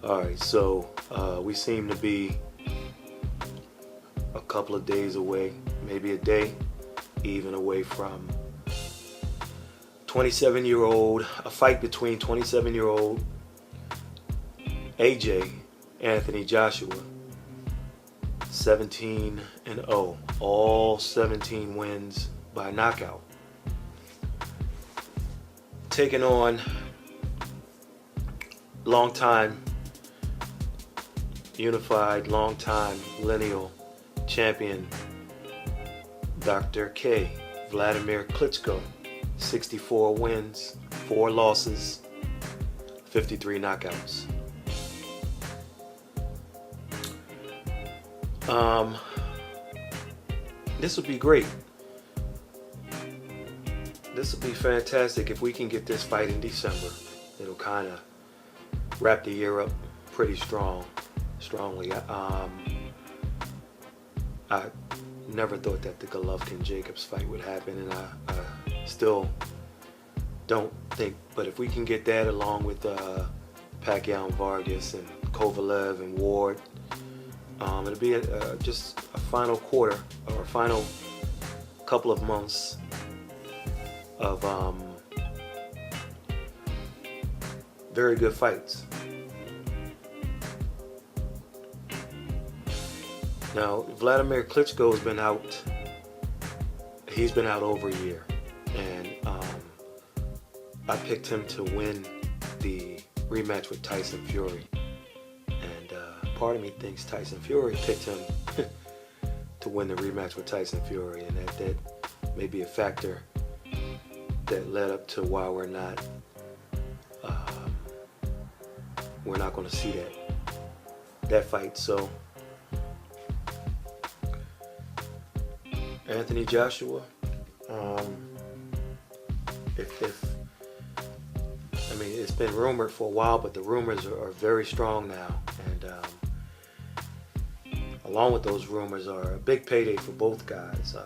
All right, so we seem to be a couple of days away, maybe a day, even away from 27-year-old, a fight between 27-year-old AJ Anthony Joshua, 17-0, all 17 wins by knockout, taking on longtime unified, longtime lineal champion Dr. K, Wladimir Klitschko, 64 wins, 4 losses, 53 knockouts. This would be great. This would be fantastic if we can get this fight in December. It'll kind of wrap the year up pretty strongly. I never thought that the Golovkin-Jacobs fight would happen, and I still don't think. But if we can get that along with Pacquiao and Vargas and Kovalev and Ward, it'll be just a final quarter or a final couple of months of very good fights. Now, Wladimir Klitschko has been out. He's been out over a year, and I picked him to win the rematch with Tyson Fury. And part of me thinks Tyson Fury picked him to win the rematch with Tyson Fury, and that may be a factor that led up to why we're not going to see that fight. So Anthony Joshua, it's been rumored for a while, but the rumors are very strong now, and along with those rumors are a big payday for both guys.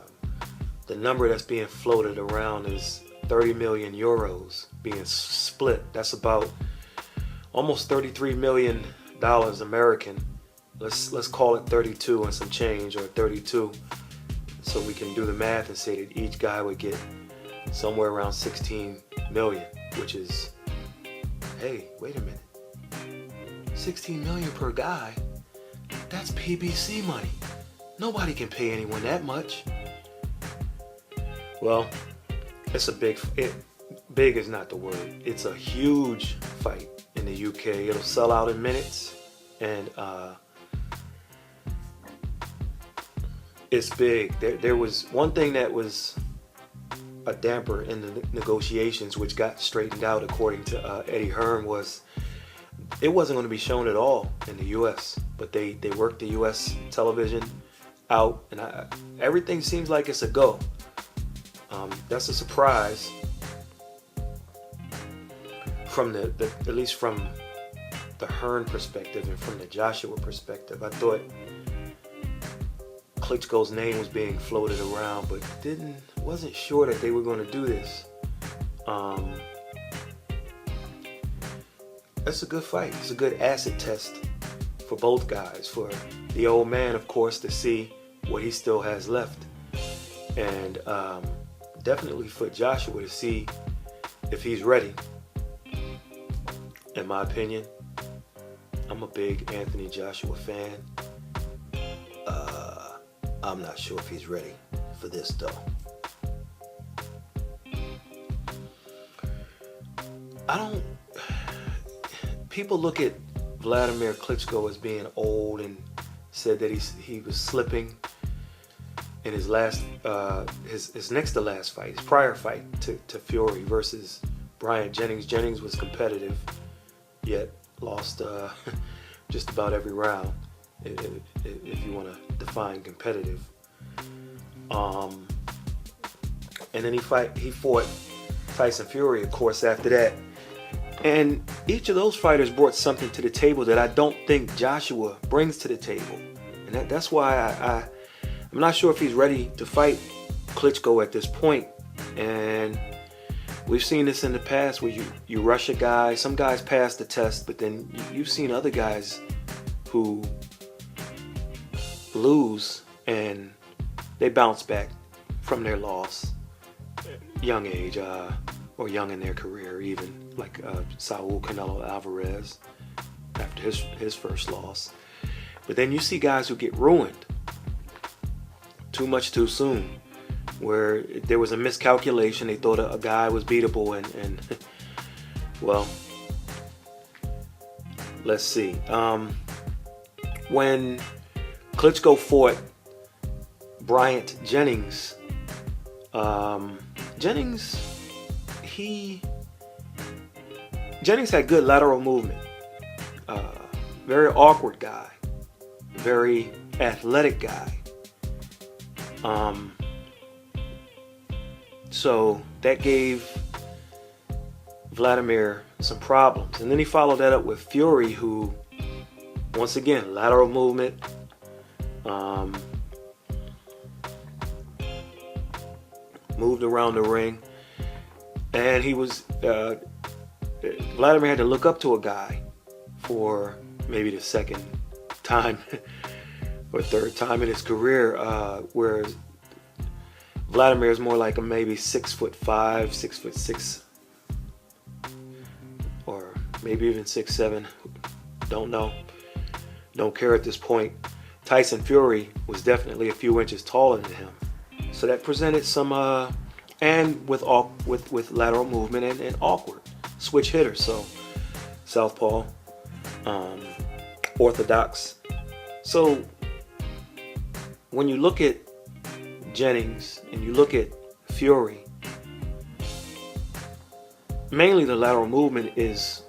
The number that's being floated around is 30 million euros being split. That's about almost $33 million American. Let's call it 32 and some change, or 32, so we can do the math and say that each guy would get somewhere around 16 million, which is, hey, wait a minute, 16 million per guy? That's PBC money. Nobody can pay anyone that much. Well, it's a big is not the word. It's a huge fight in the UK. It'll sell out in minutes, and it's big. There was one thing that was a damper in the negotiations, which got straightened out according to Eddie Hearn, was it wasn't going to be shown at all in the US, but they worked the US television out, and everything seems like it's a go. That's a surprise from at least from the Hearn perspective and from the Joshua perspective. I thought Klitschko's name was being floated around, but wasn't sure that they were going to do this. It's a good fight. It's a good acid test for both guys. For the old man, of course, to see what he still has left, and definitely for Joshua to see if he's ready. In my opinion, I'm a big Anthony Joshua fan. I'm not sure if he's ready for this, though. People look at Wladimir Klitschko as being old and said that he was slipping in his last, his next to last fight, his prior fight to Fury versus Bryant Jennings. Jennings was competitive, yet lost just about every round, if you want to define competitive. And then he fought Tyson Fury, of course, after that. And each of those fighters brought something to the table that I don't think Joshua brings to the table. And that's why I'm not sure if he's ready to fight Klitschko at this point. And We've seen this in the past where you rush a guy. Some guys pass the test, but then you've seen other guys who lose and they bounce back from their loss, young age or young in their career, even like Saul Canelo Alvarez after his first loss. But then you see guys who get ruined too much too soon, where there was a miscalculation. They thought a guy was beatable, and well, let's see. When Klitschko fought Bryant Jennings, Jennings had good lateral movement. Very awkward guy, very athletic guy. So that gave Wladimir some problems. And then he followed that up with Fury, who, once again, lateral movement. Moved around the ring. And he was, Wladimir had to look up to a guy for maybe the second time or third time in his career, whereas Wladimir is more like a maybe 6'5", 6'6", or maybe even 6'7". Don't know. Don't care at this point. Tyson Fury was definitely a few inches taller than him, so that presented some and with lateral movement and awkward switch hitters. So southpaw, orthodox. So when you look at Jennings and you look at Fury, mainly the lateral movement is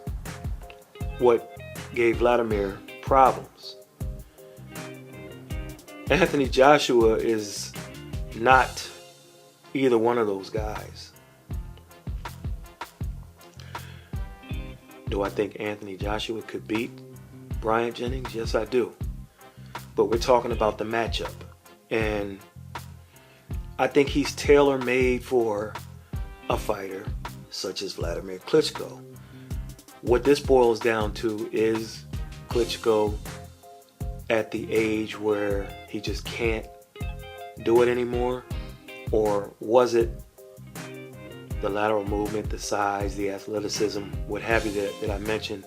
what gave Wladimir problems. Anthony Joshua is not either one of those guys. Do I think Anthony Joshua could beat Bryant Jennings? Yes, I do. But we're talking about the matchup. And I think he's tailor-made for a fighter such as Wladimir Klitschko. What this boils down to is Klitschko at the age where he just can't do it anymore? Or was it the lateral movement, the size, the athleticism, what have you that I mentioned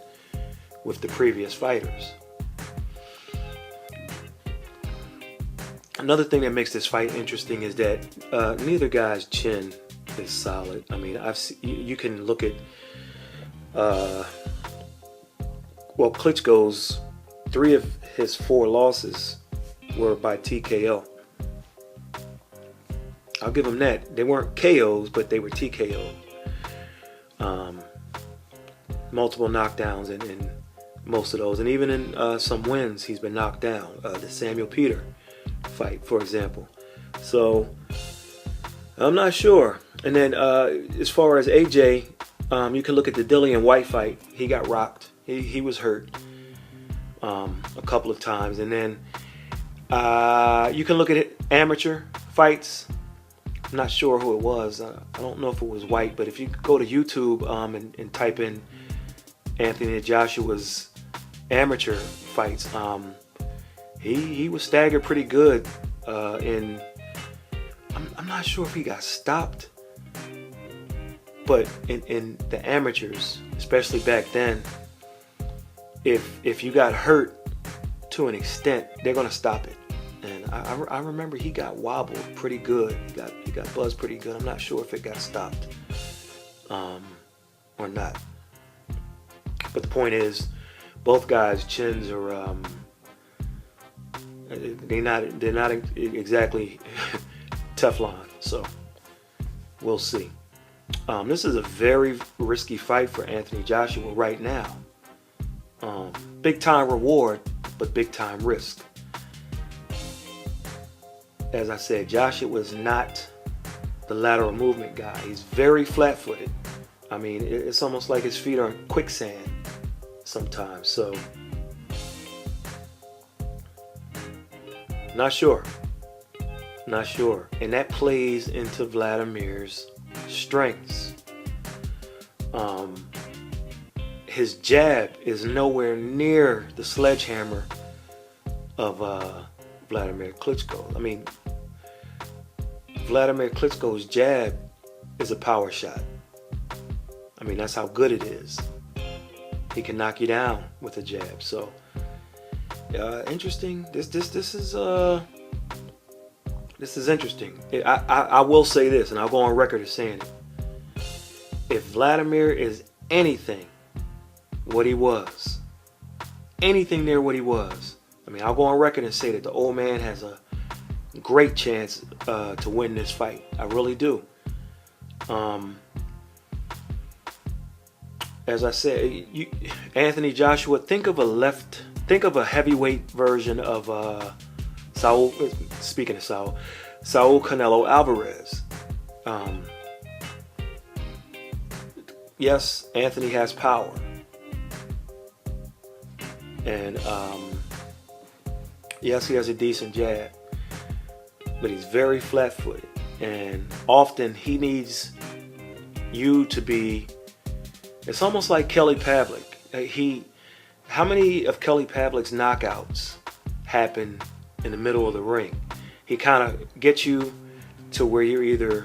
with the previous fighters? Another thing that makes this fight interesting is that neither guy's chin is solid. I mean, you can look at Klitschko's 3 of his 4 losses were by TKO. I'll give him that. They weren't KOs, but they were TKO. Multiple knockdowns in most of those, and even in some wins, he's been knocked down. The Samuel Peter fight, for example. So I'm not sure. And then as far as AJ, you can look at the Dillian White fight. He got rocked. He was hurt a couple of times. And then you can look at it, amateur fights. I'm not sure who it was. I don't know if it was White, but if you go to YouTube and type in Anthony Joshua's amateur fights, he was staggered pretty good. I'm not sure if he got stopped, but in the amateurs, especially back then, if you got hurt to an extent, they're gonna stop it. And I remember he got wobbled pretty good. He got buzzed pretty good. I'm not sure if it got stopped or not. But the point is, both guys' chins are they're not exactly Teflon. So we'll see. This is a very risky fight for Anthony Joshua right now. Big time reward, but big time risk. As I said, Joshua was not the lateral movement guy. He's very flat-footed. I mean, it's almost like his feet are in quicksand sometimes. So, not sure. And that plays into Wladimir's strengths. Um, his jab is nowhere near the sledgehammer of Wladimir Klitschko. I mean, Wladimir Klitschko's jab is a power shot. I mean, that's how good it is. He can knock you down with a jab. So, interesting. This is interesting. I will say this, and I'll go on record as saying it. If Wladimir is anything what he was, anything near what he was, I mean, I'll go on record and say that the old man has a great chance to win this fight. I really do. As I said, Anthony Joshua, think of a heavyweight version of Saul. Speaking of Saul Canelo Alvarez. Yes, Anthony has power, and yes, he has a decent jab, but he's very flat-footed, and often he needs you to be. It's almost like Kelly Pavlik. How many of Kelly Pavlik's knockouts happen in the middle of the ring? He kind of gets you to where you're either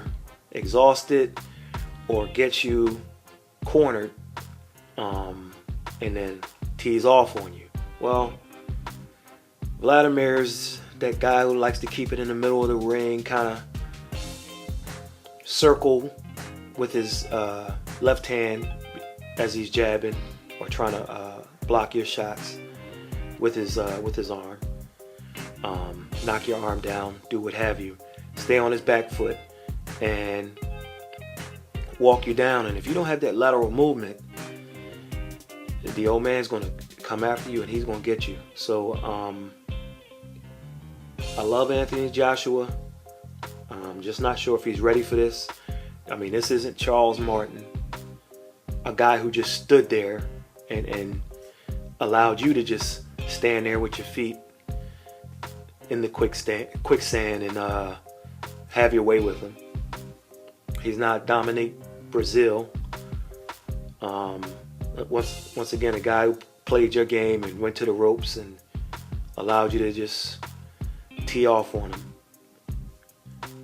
exhausted or gets you cornered, and then tees off on you. Well, Vladimir's that guy who likes to keep it in the middle of the ring, kind of circle with his left hand as he's jabbing or trying to block your shots with his arm, knock your arm down, do what have you, stay on his back foot and walk you down. And if you don't have that lateral movement, the old man's going to come after you and he's going to get you. So I love Anthony Joshua. I'm just not sure if he's ready for this. I mean, this isn't Charles Martin, a guy who just stood there and allowed you to just stand there with your feet in the quicksand and have your way with him. He's not Dominic Brazil. Once again, a guy who played your game and went to the ropes and allowed you to just tee off on him.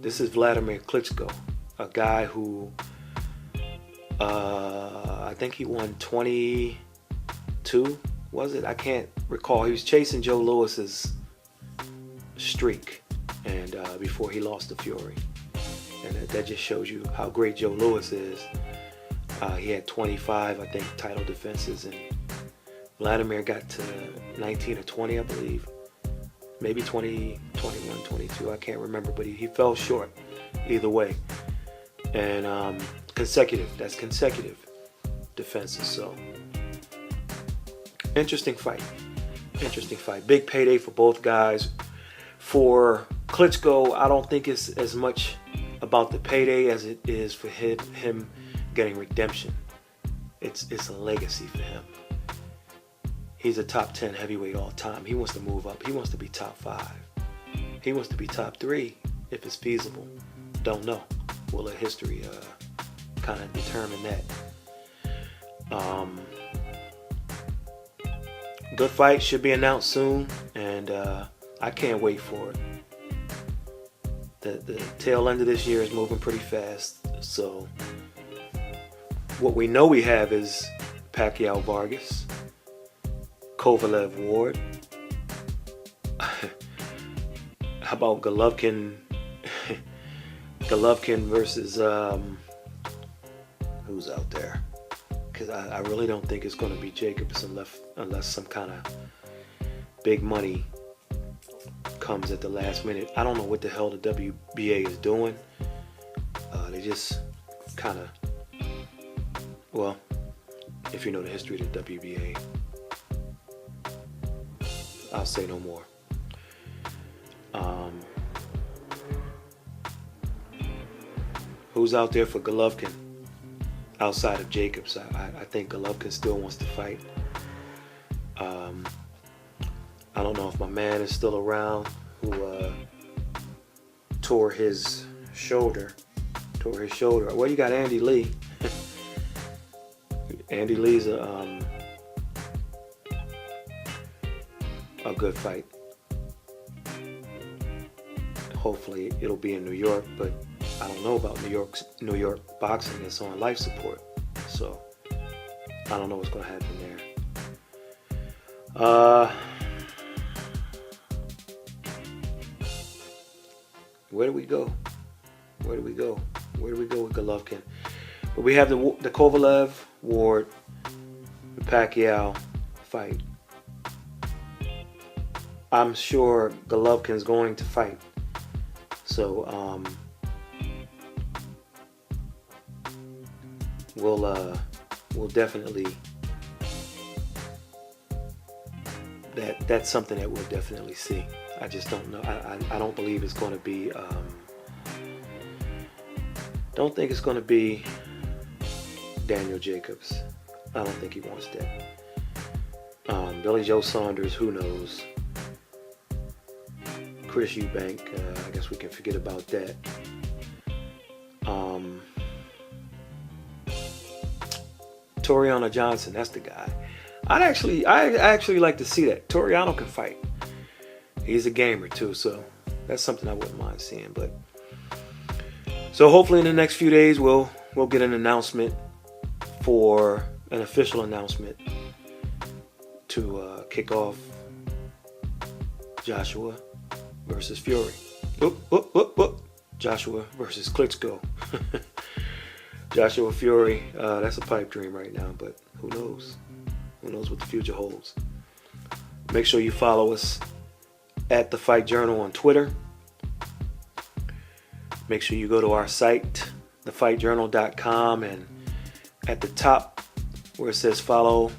This is Wladimir Klitschko, a guy who I think he won 22, was it? I can't recall. He was chasing Joe Louis's streak, and before he lost to Fury, and that just shows you how great Joe Louis is. He had 25, I think, title defenses, and Wladimir got to 19 or 20, I believe. Maybe 20, 21, 22, I can't remember, but he fell short either way. And consecutive defenses. So interesting fight. Big payday for both guys. For Klitschko, I don't think it's as much about the payday as it is for him getting redemption. It's a legacy for him. He's a top 10 heavyweight all time. He wants to move up. He wants to be top 5. He wants to be top 3 if it's feasible. Don't know. We'll let history kind of determine that. Good fight, should be announced soon, and I can't wait for it. The tail end of this year is moving pretty fast, so what we know we have is Pacquiao Vargas, Kovalev Ward. How about Golovkin versus who's out there? Because I really don't think it's going to be Jacobs unless some kind of big money comes at the last minute. I don't know what the hell the WBA is doing. They just kind of, well, if you know the history of the WBA, I'll say no more. Who's out there for Golovkin outside of Jacobs? I think Golovkin still wants to fight. I don't know if my man is still around, who tore his shoulder. Well, you got Andy Lee. Andy Lee's a good fight. Hopefully it'll be in New York, but I don't know about New York boxing. It's on life support, so I don't know what's going to happen there. Where do we go? Where do we go? Where do we go with Golovkin? But we have the Kovalev, Ward, the Pacquiao fight. I'm sure Golovkin's going to fight. So we'll definitely, that's something that we'll definitely see. I just don't know. I don't believe it's going to be. Don't think it's going to be Daniel Jacobs. I don't think he wants that. Billy Joe Saunders, who knows? Chris Eubank, I guess we can forget about that. Toriano Johnson, that's the guy. I actually like to see that. Toriano can fight. He's a gamer too, so that's something I wouldn't mind seeing. But so hopefully in the next few days we'll get an announcement, for an official announcement to kick off Joshua versus Fury. Joshua versus Klitschko. Joshua Fury, that's a pipe dream right now, but who knows? Who knows what the future holds? Make sure you follow us at The Fight Journal on Twitter. Make sure you go to our site, thefightjournal.com, and at the top where it says follow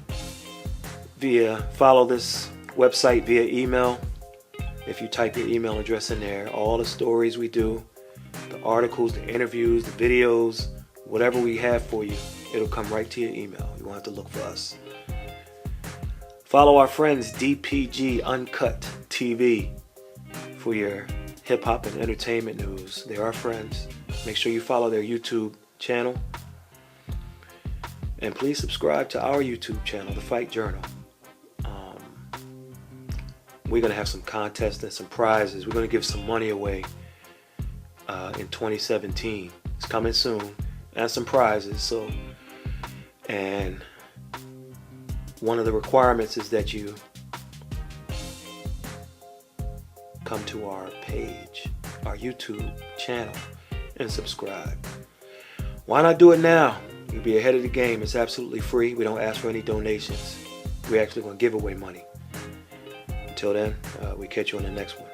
this website via email. If you type your email address in there, all the stories we do, the articles, the interviews, the videos, whatever we have for you, it'll come right to your email. You won't have to look for us. Follow our friends DPG Uncut TV for your hip hop and entertainment news. They're our friends. Make sure you follow their YouTube channel. And please subscribe to our YouTube channel, The Fight Journal. We're going to have some contests and some prizes. We're going to give some money away in 2017. It's coming soon. And some prizes. And one of the requirements is that you come to our page, our YouTube channel, and subscribe. Why not do it now? You'll be ahead of the game. It's absolutely free. We don't ask for any donations. We're actually going to give away money. Until then, we catch you on the next one.